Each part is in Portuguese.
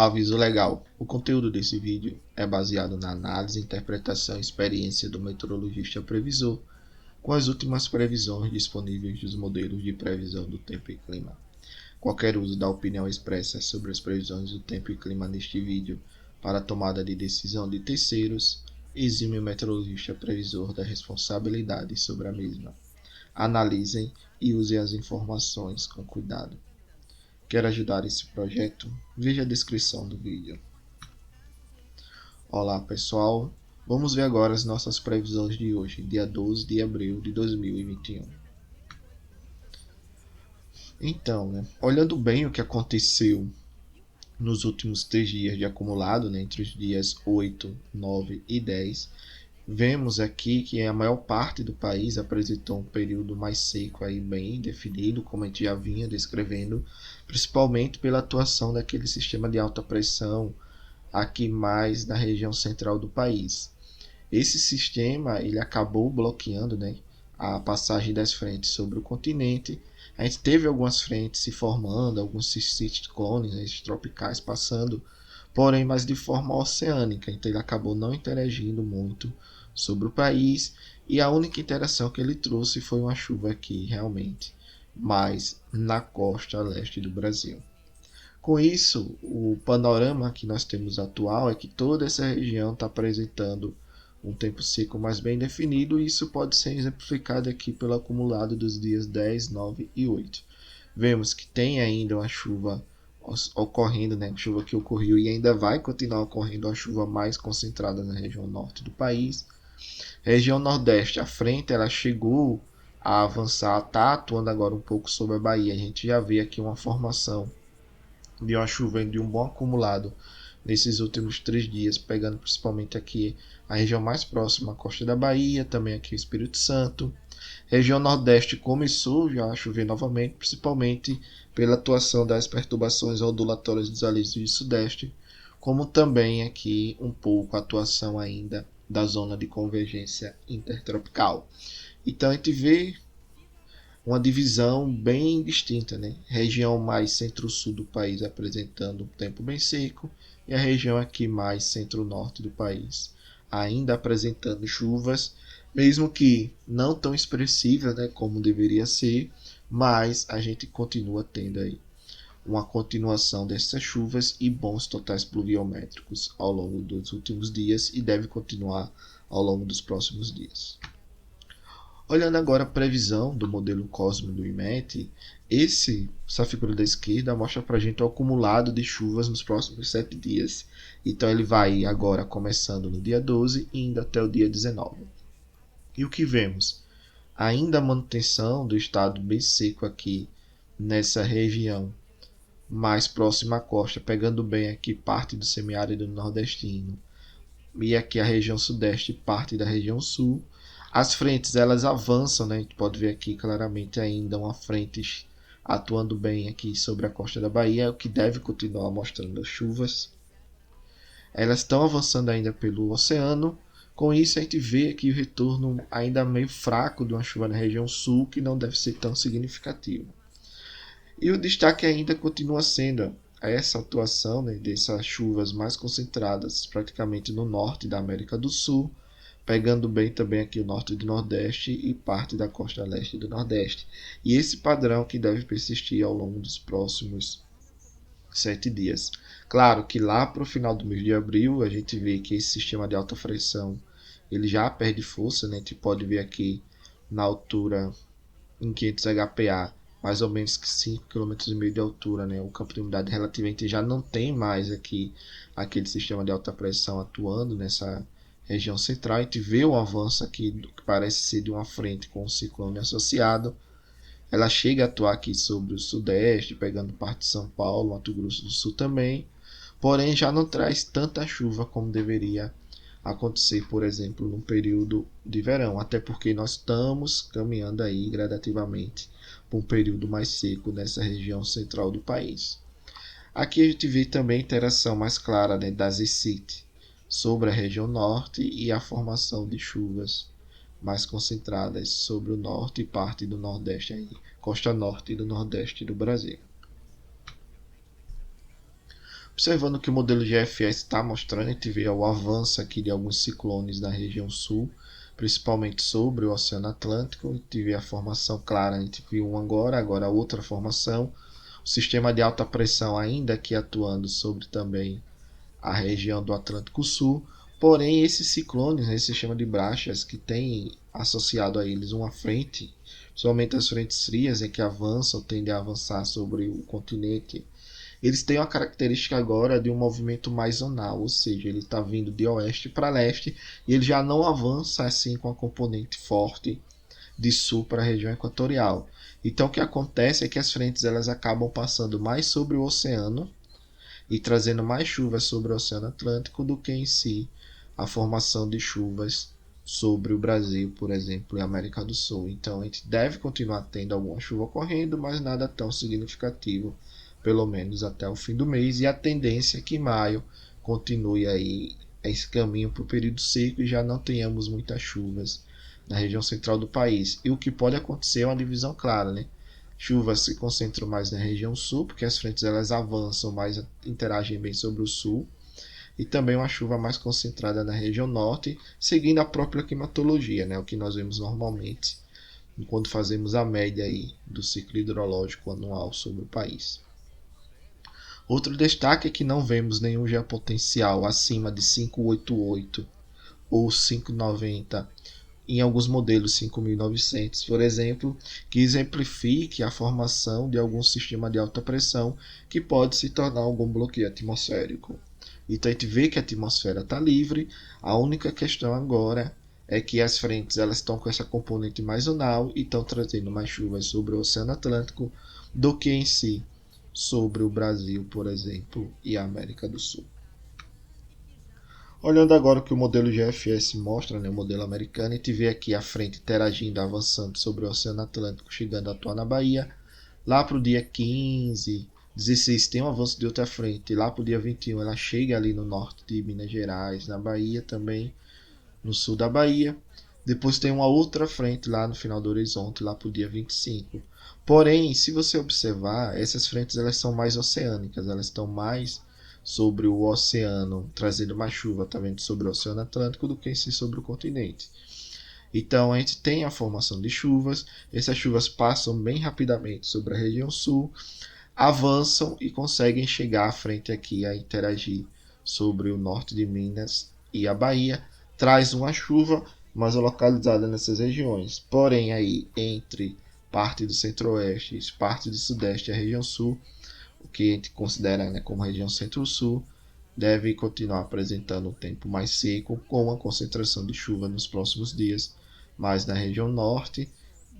Aviso legal: o conteúdo desse vídeo é baseado na análise, interpretação e experiência do meteorologista previsor, com as últimas previsões disponíveis dos modelos de previsão do tempo e clima. Qualquer uso da opinião expressa sobre as previsões do tempo e clima neste vídeo para a tomada de decisão de terceiros exime o meteorologista previsor da responsabilidade sobre a mesma. Analisem e usem as informações com cuidado. Quer ajudar esse projeto? Veja a descrição do vídeo. Olá pessoal, vamos ver agora as nossas previsões de hoje, dia 12 de abril de 2021. Então, olhando bem o que aconteceu nos últimos 3 dias de acumulado, entre os dias 8, 9 e 10, vemos aqui que a maior parte do país apresentou um período mais seco, aí bem definido, como a gente já vinha descrevendo, principalmente pela atuação daquele sistema de alta pressão aqui mais na região central do país. Esse sistema ele acabou bloqueando, a passagem das frentes sobre o continente. A gente teve algumas frentes se formando, alguns ciclones, tropicais passando, porém mais de forma oceânica, então ele acabou não interagindo muito sobre o país, e a única interação que ele trouxe foi uma chuva aqui realmente mais na costa leste do Brasil. Com isso, o panorama que nós temos atual é que toda essa região está apresentando um tempo seco mais bem definido, e isso pode ser exemplificado aqui pelo acumulado dos dias 10, 9 e 8. Vemos que tem ainda uma chuva ocorrendo, chuva que ocorreu e ainda vai continuar ocorrendo, uma chuva mais concentrada na região norte do país. Região nordeste, a frente ela chegou a avançar, está atuando agora um pouco sobre a Bahia. A gente já vê aqui uma formação de uma chuva de um bom acumulado nesses últimos 3 dias, pegando principalmente aqui a região mais próxima à costa da Bahia, também aqui o Espírito Santo. Região Nordeste começou já a chover novamente, principalmente pela atuação das perturbações ondulatórias dos alísios do Sudeste, como também aqui um pouco a atuação ainda da zona de convergência intertropical. Então a gente vê uma divisão bem distinta, Região mais centro-sul do país apresentando um tempo bem seco, e a região aqui mais centro-norte do país ainda apresentando chuvas, mesmo que não tão expressivas, como deveria ser, mas a gente continua tendo aí uma continuação dessas chuvas e bons totais pluviométricos ao longo dos últimos dias, e deve continuar ao longo dos próximos dias. Olhando agora a previsão do modelo Cosmo do IMET, essa figura da esquerda mostra para a gente o acumulado de chuvas nos próximos 7 dias. Então ele vai agora começando no dia 12 e indo até o dia 19. E o que vemos? Ainda a manutenção do estado bem seco aqui nessa região mais próxima à costa, pegando bem aqui parte do semiárido nordestino, e aqui a região sudeste e parte da região sul. As frentes elas avançam, a gente pode ver aqui claramente ainda uma frente atuando bem aqui sobre a costa da Bahia, o que deve continuar mostrando as chuvas. Elas estão avançando ainda pelo oceano. Com isso a gente vê aqui o retorno ainda meio fraco de uma chuva na região sul, que não deve ser tão significativo. E o destaque ainda continua sendo essa atuação dessas chuvas mais concentradas praticamente no norte da América do Sul, pegando bem também aqui o norte do Nordeste e parte da costa leste do Nordeste. E esse padrão que deve persistir ao longo dos próximos 7 dias. Claro que lá para o final do mês de abril a gente vê que esse sistema de alta pressão ele já perde força, a gente pode ver aqui na altura em 500 HPA, mais ou menos que 5,5 km de altura, o campo de umidade relativamente já não tem mais aqui aquele sistema de alta pressão atuando nessa região central. A gente vê o avanço aqui do que parece ser de uma frente com um ciclone associado. Ela chega a atuar aqui sobre o sudeste, pegando parte de São Paulo, Mato Grosso do Sul também, porém já não traz tanta chuva como deveria acontecer, por exemplo, no período de verão, até porque nós estamos caminhando aí gradativamente para um período mais seco nessa região central do país. Aqui a gente vê também a interação mais clara das ECIT sobre a região norte e a formação de chuvas mais concentradas sobre o norte e parte do nordeste, aí, costa norte e do nordeste do Brasil. Observando que o modelo GFS está mostrando, a gente vê o avanço aqui de alguns ciclones na região sul, principalmente sobre o Oceano Atlântico. A gente vê a formação clara, a gente viu um agora outra formação. O sistema de alta pressão ainda aqui atuando sobre também a região do Atlântico Sul. Porém, esses ciclones, esse sistema de brachas, que tem associado a eles uma frente, somente as frentes frias, que avançam, tendem a avançar sobre o continente, eles têm uma característica agora de um movimento mais zonal, ou seja, ele está vindo de oeste para leste e ele já não avança assim com a componente forte de sul para a região equatorial. Então, o que acontece é que as frentes elas acabam passando mais sobre o oceano e trazendo mais chuvas sobre o Oceano Atlântico do que em si a formação de chuvas sobre o Brasil, por exemplo, e a América do Sul. Então a gente deve continuar tendo alguma chuva ocorrendo, mas nada tão significativo, pelo menos até o fim do mês, e a tendência é que maio continue aí esse caminho para o período seco e já não tenhamos muitas chuvas na região central do país. E o que pode acontecer é uma divisão clara, né? Chuvas se concentram mais na região sul, porque as frentes elas avançam mais, interagem bem sobre o sul, e também uma chuva mais concentrada na região norte, seguindo a própria climatologia, né, o que nós vemos normalmente quando fazemos a média aí do ciclo hidrológico anual sobre o país. Outro destaque é que não vemos nenhum geopotencial acima de 588 ou 590 em alguns modelos 5900, por exemplo, que exemplifique a formação de algum sistema de alta pressão que pode se tornar algum bloqueio atmosférico. Então a gente vê que a atmosfera está livre, a única questão agora é que as frentes elas estão com essa componente mais zonal e estão trazendo mais chuvas sobre o Oceano Atlântico do que em si sobre o Brasil, por exemplo, e a América do Sul. Olhando agora o que o modelo GFS mostra, né, o modelo americano, a gente vê aqui a frente interagindo, avançando sobre o Oceano Atlântico, chegando a atuar na Bahia. Lá para o dia 15, 16 tem um avanço de outra frente. Lá para o dia 21 ela chega ali no norte de Minas Gerais, na Bahia também, no sul da Bahia. Depois tem uma outra frente lá no final do horizonte, lá para o dia 25. Porém, se você observar, essas frentes elas são mais oceânicas, elas estão mais sobre o oceano, trazendo mais chuva, tá vendo, sobre o Oceano Atlântico do que em si sobre o continente. Então a gente tem a formação de chuvas, essas chuvas passam bem rapidamente sobre a região sul, avançam e conseguem chegar à frente aqui a interagir sobre o norte de Minas e a Bahia, traz uma chuva mais localizada nessas regiões. Porém aí entre parte do centro-oeste, parte do sudeste e a região sul, o que a gente considera, né, como região centro-sul, deve continuar apresentando um tempo mais seco, com uma concentração de chuva nos próximos dias, mais na região norte,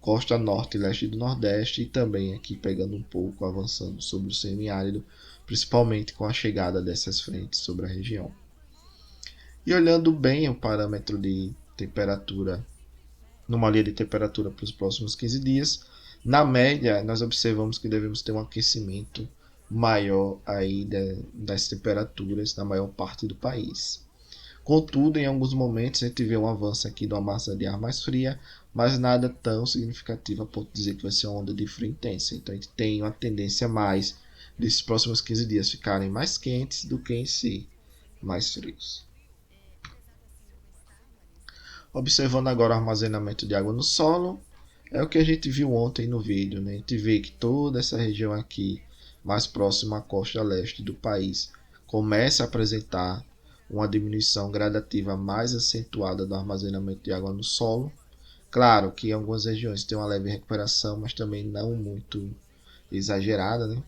costa norte e leste do nordeste, e também aqui pegando um pouco, avançando sobre o semiárido, principalmente com a chegada dessas frentes sobre a região. E olhando bem o parâmetro de temperatura, numa linha de temperatura para os próximos 15 dias, na média nós observamos que devemos ter um aquecimento maior aí das temperaturas na maior parte do país. Contudo, em alguns momentos a gente vê um avanço aqui de uma massa de ar mais fria, mas nada tão significativo a ponto de dizer que vai ser uma onda de frio intensa. Então a gente tem uma tendência mais desses próximos 15 dias ficarem mais quentes do que em si mais frios. Observando agora o armazenamento de água no solo, é o que a gente viu ontem no vídeo, né? A gente vê que toda essa região aqui, mais próxima à costa leste do país, começa a apresentar uma diminuição gradativa mais acentuada do armazenamento de água no solo. Claro que em algumas regiões tem uma leve recuperação, mas também não muito exagerada, né?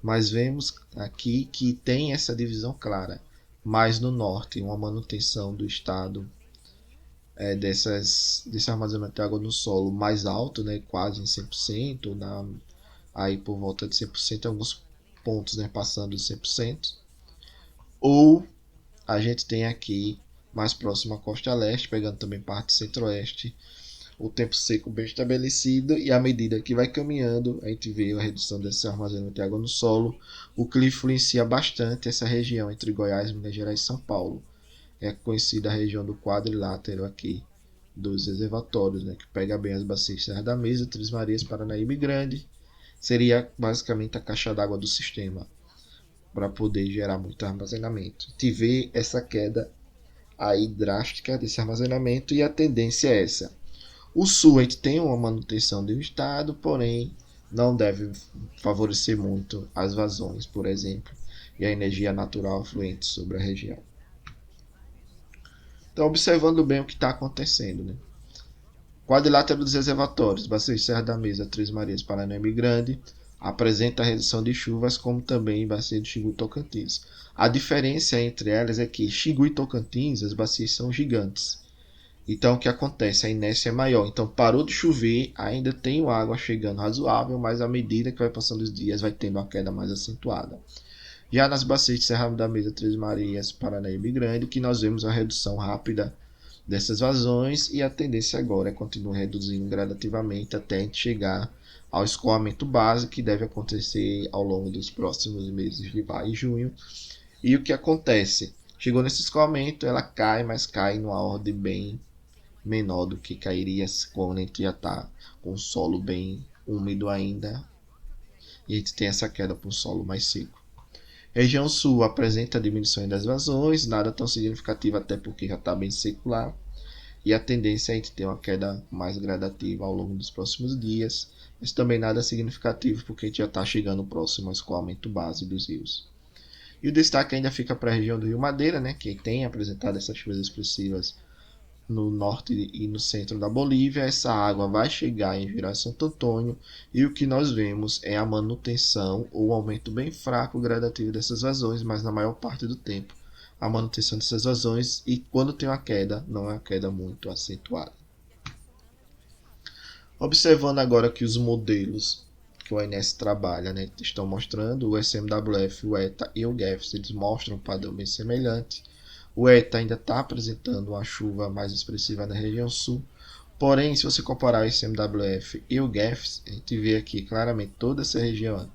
Mas vemos aqui que tem essa divisão clara. Mais no norte, uma manutenção do estado desse armazenamento de água no solo mais alto, né, quase em 100%, aí por volta de 100% em alguns pontos, né, passando de 100%. Ou a gente tem aqui mais próximo à costa leste, pegando também parte centro-oeste, o tempo seco bem estabelecido, e à medida que vai caminhando, a gente vê a redução desse armazenamento de água no solo, o que influencia bastante essa região entre Goiás, Minas Gerais e São Paulo. É conhecida a região do quadrilátero aqui dos reservatórios, né, que pega bem as bacias Serra da Mesa, Três Marias, Paranaíba e Grande. Seria basicamente a caixa d'água do sistema. para poder gerar muito armazenamento. Tive essa queda aí drástica desse armazenamento e a tendência é essa. O sul a gente tem uma manutenção do estado, porém não deve favorecer muito as vazões, por exemplo, e a energia natural fluente sobre a região. Então, observando bem o que está acontecendo, né? Quadrilátero dos reservatórios, Bacia de Serra da Mesa, Três Marias, Paranaíba Grande, apresenta a redução de chuvas, como também Bacia de Xingu e Tocantins. A diferença entre elas é que Xingu e Tocantins, as bacias são gigantes. Então, o que acontece? A inércia é maior. Então, parou de chover, ainda tem água chegando razoável, mas à medida que vai passando os dias, vai tendo uma queda mais acentuada. Já nas bacias de Serra da Mesa, Três Marias, Paranaíba Grande, que nós vemos a redução rápida dessas vazões e a tendência agora é continuar reduzindo gradativamente até a gente chegar ao escoamento base que deve acontecer ao longo dos próximos meses de maio e junho. E o que acontece? Chegou nesse escoamento, ela cai, mas cai numa ordem bem menor do que cairia quando a gente já está com o solo bem úmido ainda e a gente tem essa queda para o solo mais seco. Região sul apresenta diminuição das vazões, nada tão significativo até porque já está bem seco lá. E a tendência é a gente ter uma queda mais gradativa ao longo dos próximos dias, mas também nada significativo porque a gente já está chegando próximo ao escoamento base dos rios. E o destaque ainda fica para a região do Rio Madeira, né, que tem apresentado essas chuvas expressivas no norte e no centro da Bolívia. Essa água vai chegar em Virar Santo Antônio e o que nós vemos é a manutenção ou aumento bem fraco gradativo dessas vazões, mas na maior parte do tempo a manutenção dessas vazões, e quando tem uma queda, não é uma queda muito acentuada. Observando agora que os modelos que o ONS trabalha, né, estão mostrando, o SMWF, o ETA e o GEFS, eles mostram um padrão bem semelhante. O ETA ainda está apresentando uma chuva mais expressiva na região sul, porém, se você comparar o SMWF e o GEFS, a gente vê aqui claramente toda essa região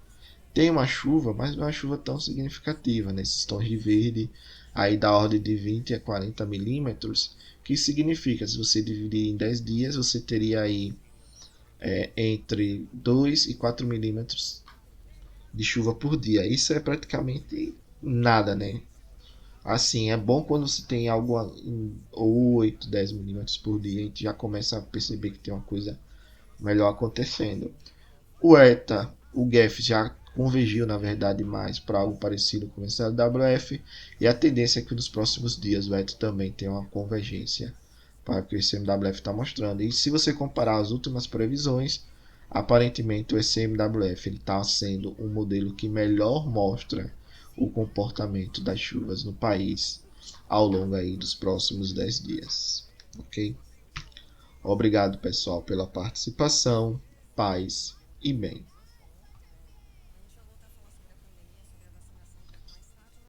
tem uma chuva, mas não é uma chuva tão significativa, nesses tons de verde, aí da ordem de 20 a 40 milímetros, que significa, se você dividir em 10 dias, você teria aí entre 2 e 4 milímetros de chuva por dia. Isso é praticamente nada, né? Assim, é bom quando você tem algo em 8, 10 milímetros por dia, a gente já começa a perceber que tem uma coisa melhor acontecendo. O ETA, o GEF já convergiu, na verdade, mais para algo parecido com o SLWF, e a tendência é que nos próximos dias o ETA também tenha uma convergência para o que o SMWF está mostrando. E se você comparar as últimas previsões, aparentemente o SMWF está sendo um modelo que melhor mostra o comportamento das chuvas no país ao longo aí dos próximos 10 dias. Ok? Obrigado, pessoal, pela participação. Paz e bem.